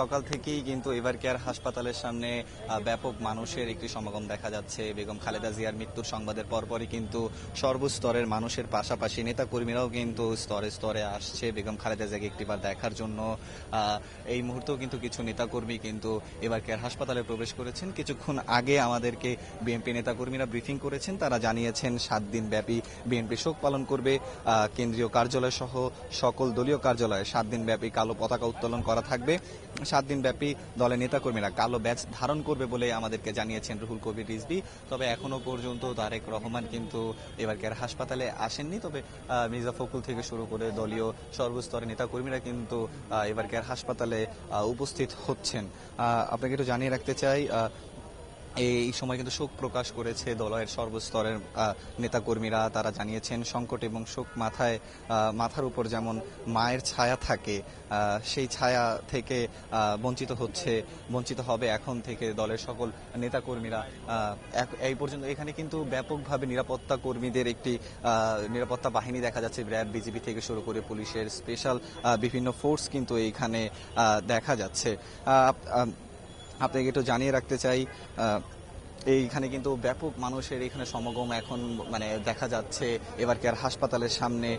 সকাল থেকেই কিন্তু এভার কেয়ার হাসপাতালের সামনে ব্যাপক মানুষের একটি সমাগম দেখা যাচ্ছে। বেগম খালেদা জিয়ার মৃত্যুর সংবাদের পরপরই কিন্তু সর্বস্তরের মানুষের পাশাপাশি নেতাকর্মীরাও কিন্তু স্তরে স্তরে আসছে বেগম খালেদা জিয়াকে একটিবার দেখার জন্য। এই মুহূর্তেও কিন্তু কিছু নেতাকর্মী কিন্তু এভার কেয়ার হাসপাতালে প্রবেশ করেছেন। কিছুক্ষণ আগে আমাদেরকে বিএনপি নেতাকর্মীরা ব্রিফিং করেছেন। তারা জানিয়েছেন 7 দিন ব্যাপী বিএনপি শোক পালন করবে। কেন্দ্রীয় কার্যালয় সহ সকল দলীয় কার্যালয়ে 7 দিন ব্যাপী কালো পতাকা উত্তোলন করা থাকবে। 7 দিন ব্যাপী দলের নেতাকর্মীরা কালো ব্যাজ ধারণ করবে বলে আমাদেরকে জানিয়েছেন রুহুল কবির রিজভী। তবে এখনো পর্যন্ত তারেক রহমান কিন্তু এবার কেয়ার হাসপাতালে আসেননি। তবে মির্জা ফখরুল থেকে শুরু করে দলীয় সর্বস্তরের নেতাকর্মীরা কিন্তু এবার কেয়ার হাসপাতালে উপস্থিত হচ্ছেন। আপনাকে একটু জানিয়ে রাখতে চাই, এই সময় কিন্তু শোক প্রকাশ করেছে দলের সর্বস্তরের নেতাকর্মীরা। তারা জানিয়েছেন সংকট এবং শোক মাথার উপর যেমন মায়ের ছায়া থাকে, সেই ছায়া থেকে বঞ্চিত হবে এখন থেকে দলের সকল নেতাকর্মীরা। এই পর্যন্ত এখানে কিন্তু ব্যাপকভাবে নিরাপত্তা কর্মীদের একটি নিরাপত্তা বাহিনী দেখা যাচ্ছে। র্যাব, বিজিবি থেকে শুরু করে পুলিশের স্পেশাল বিভিন্ন ফোর্স কিন্তু এইখানে দেখা যাচ্ছে। আপনাকে একটু জানিয়ে রাখতে চাই, এইখানে কিন্তু ব্যাপক মানুষের এখানে সমাগম এখন দেখা যাচ্ছে এবার কেয়ার হাসপাতালের সামনে।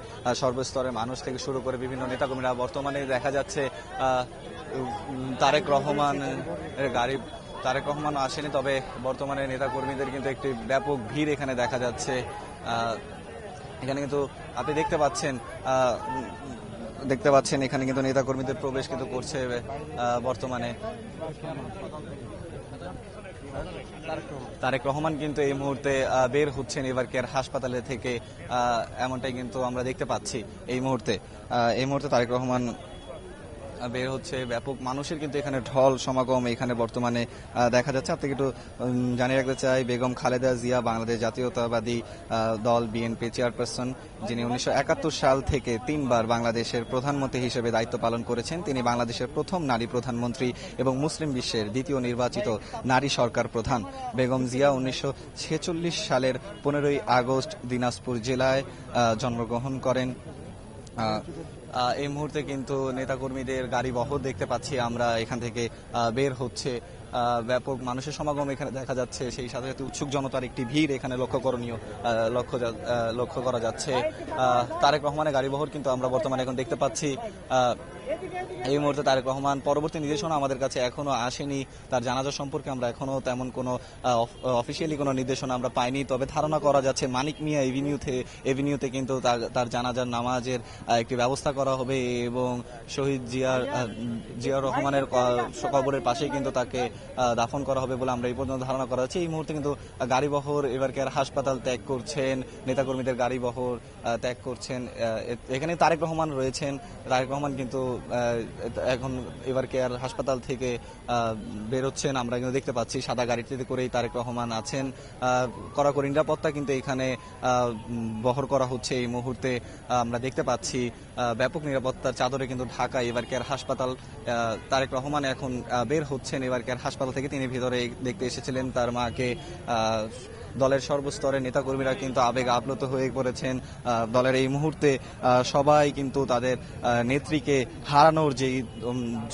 সর্বস্তরের মানুষ থেকে শুরু করে বিভিন্ন নেতাকর্মীরা, বর্তমানে দেখা যাচ্ছে তারেক রহমান আসেনি, তবে বর্তমানে নেতাকর্মীদের কিন্তু একটি ব্যাপক ভিড় এখানে দেখা যাচ্ছে। এখানে কিন্তু আপনি দেখতে পাচ্ছেন এখানে কিন্তু নেতাকর্মীদের প্রবেশ কিন্তু করছে বর্তমানে। তারেক রহমান কিন্তু এই মুহূর্তে বের হচ্ছেন এবার কেয়ার হাসপাতালে থেকে, এমনটাই কিন্তু আমরা দেখতে পাচ্ছি। এই মুহূর্তে তারেক রহমান বের হচ্ছে। ব্যাপক মানুষের কিন্তু এখানে ঢল সমাগম এখানে বর্তমানে দেখা যাচ্ছে। আপনাকে একটু জানিয়ে রাখতে চাই, বেগম খালেদা জিয়া বাংলাদেশ জাতীয়তাবাদী দল বিএনপি চেয়ারপারসন, যিনি 1971 সাল থেকে 3 বার বাংলাদেশের প্রধানমন্ত্রী হিসেবে দায়িত্ব পালন করেছেন। তিনি বাংলাদেশের প্রথম নারী প্রধানমন্ত্রী এবং মুসলিম বিশ্বের দ্বিতীয় নির্বাচিত নারী সরকার প্রধান। বেগম জিয়া 1946 সালের 15ই আগস্ট দিনাজপুর জেলায় জন্মগ্রহণ করেন। এই মুহূর্তে কিন্তু নেতাকর্মীদের গাড়ি বহর দেখতে পাচ্ছি আমরা, এখান থেকে বের হচ্ছে। ব্যাপক মানুষের সমাগম এখানে দেখা যাচ্ছে। সেই সাথে সাথে উৎসুক জনতার একটি ভিড় এখানে লক্ষ্য করা যাচ্ছে। তারেক রহমানের গাড়ি বহর কিন্তু আমরা বর্তমানে এখন দেখতে পাচ্ছি। এই মুহূর্তে তারেক রহমান পরবর্তী নির্দেশনা আমাদের কাছে এখনো আসেনি। তার জানাজা সম্পর্কে আমরা এখনো তেমন কোনো অফিসিয়ালি কোনো নির্দেশনা আমরা পাইনি। তবে ধারণা করা যাচ্ছে মানিক মিয়া এভিনিউতে কিন্তু তার জানাজার নামাজের একটি ব্যবস্থা করা হবে এবং শহীদ জিয়াউর রহমানের কবরের পাশেই কিন্তু তাকে দাফন করা হবে বলে আমরা এই পর্যন্ত ধারণা করা যাচ্ছে। এই মুহূর্তে কিন্তু গাড়িবহর এবার কেয়ার হাসপাতাল ত্যাগ করছেন, নেতাকর্মীদের গাড়িবহর ত্যাগ করছেন। এখানে তারেক রহমান রয়েছেন। তারেক রহমান কিন্তু এখন এবার কেয়ার হাসপাতাল থেকে বেরোচ্ছেন। আমরা কিন্তু দেখতে পাচ্ছি সাদা গাড়িটিতে করেই তারেক রহমান আছেন। কড়াকড়ি নিরাপত্তা কিন্তু এখানে বহর করা হচ্ছে। এই মুহূর্তে আমরা দেখতে পাচ্ছি ব্যাপক নিরাপত্তার চাদরে কিন্তু ঢাকা এবার কেয়ার হাসপাতাল। তারেক রহমান এখন বের হচ্ছেন এবার কেয়ার হাসপাতাল থেকে। তিনি ভিতরে দেখতে এসেছিলেন তার মাকে। দলের সর্বস্তরের নেতাকর্মীরা কিন্তু আবেগ আপ্লুত হয়ে পড়েছেন। দলের এই মুহূর্তে সবাই কিন্তু তাদের নেত্রীকে হারানোর যেই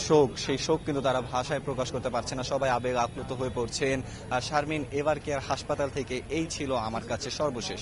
শোক, সেই শোক কিন্তু তারা ভাষায় প্রকাশ করতে পারছে না। সবাই আবেগ আপ্লুত হয়ে পড়ছেন। শারমিন, এবার কেয়ার হাসপাতাল থেকে এই ছিল আমার কাছে সর্বশেষ।